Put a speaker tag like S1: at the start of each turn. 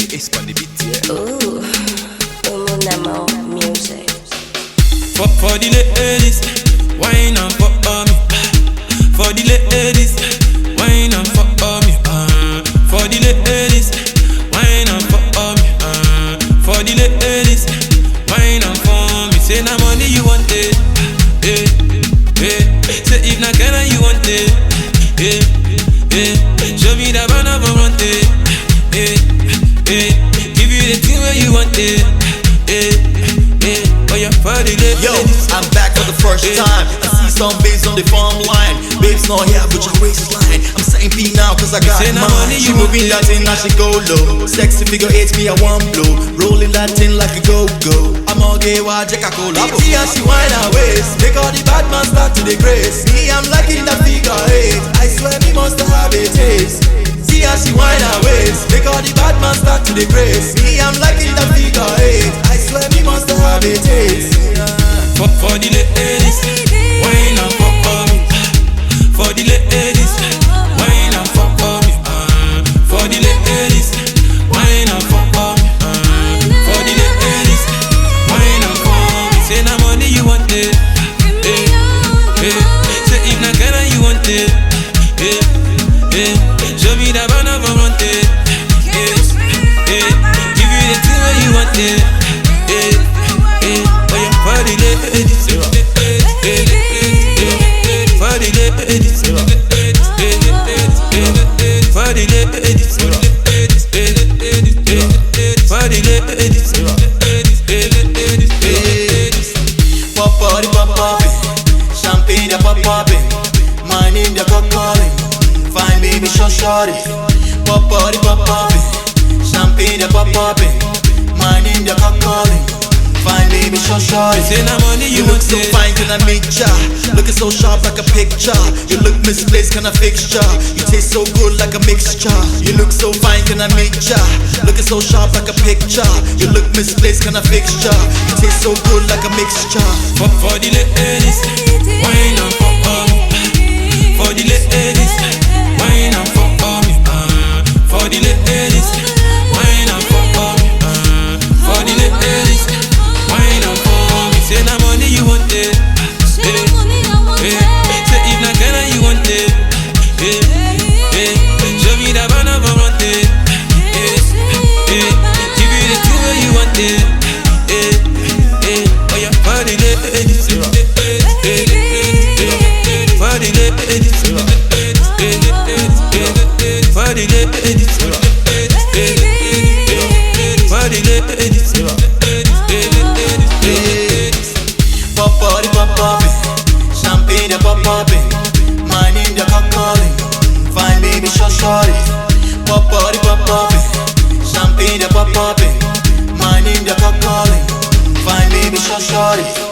S1: Emmy Ace on the beat, yeah.
S2: Ooh, Umunamo music.
S3: For the ladies, wine and for me. For the ladies, wine and for me. For the ladies, wine and for me. For the ladies, wine and for me. Say na money you want it, eh, eh. Say if na Ghana you want it, eh, eh. Show me that banana for want it, eh, eh. Give you the thing where you want it, eh, eh. Oh yeah, for the ladies.
S4: Yo, I'm back for the first time. I see some babes on the farm line. Babes not here, but your waistline. I'm saying P now, cause I got mine. She moving that thing, now she go low. Sexy figure 8, me I want blow. Rolling that thing like a go-go. I'm all gay, why Jack I cola. See how she whine her waist. Make all the bad man start to the grace. Me, I'm liking that figure 8. I swear me must have a taste. See how she whine her waist. Make all the bad man start to the grace. Me, I'm liking that figure 8. I swear me must have a taste.
S3: For the ladies, wine and for me. For the ladies, wine and for me. For the ladies, wine and for me. For the ladies, wine and for me. Say na money you want it, eh, eh. Say if na Ghana you want it, eh, eh. Show me that banana for want it, eh, eh. Give you the thing where you want it, eh, eh. Oh yeah, for the ladies, eh, eh, eh. For the ladies, eh, eh, eh. For the ladies, eh, eh, eh. For the ladies,
S4: Pop party, pop poppin', champagne they pop poppin', my name they pop calling, fine baby shorty. Pop party, pop poppin', champagne they pop poppin', my name they pop calling, fine baby shorty.
S3: say na money
S4: You
S3: you
S4: look
S3: want
S4: so
S3: it.
S4: fine, can I make ya? Looking so sharp like a picture. You look misplaced, can I fix ya? You taste so good like a mixture. You look so fine, can I make ya? Looking so sharp like a picture. You look misplaced, can I fix ya? You taste so good like a mixture.
S3: For the ladies, wine and for me. For the ladies, wine and for me. For the ladies, wine and for me. For the ladies, wine and for me. Say na money you want it, eh, eh. Say if na Ghana you want it, eh, eh. Show me that banana for want it, eh, eh. Give you the thing where you want it, eh, eh. Oh yeah, for the ladies, eh, eh, eh. For the ladies, eh, eh, eh. For the ladies, eh, eh, eh. For the ladies, eh, eh, eh.
S4: Pop party, pop poppin', champagne they pop poppin', my name they pop calling, fine baby shorty. Pop party, pop poppin', champagne they pop poppin', my name they pop calling, fine baby shorty.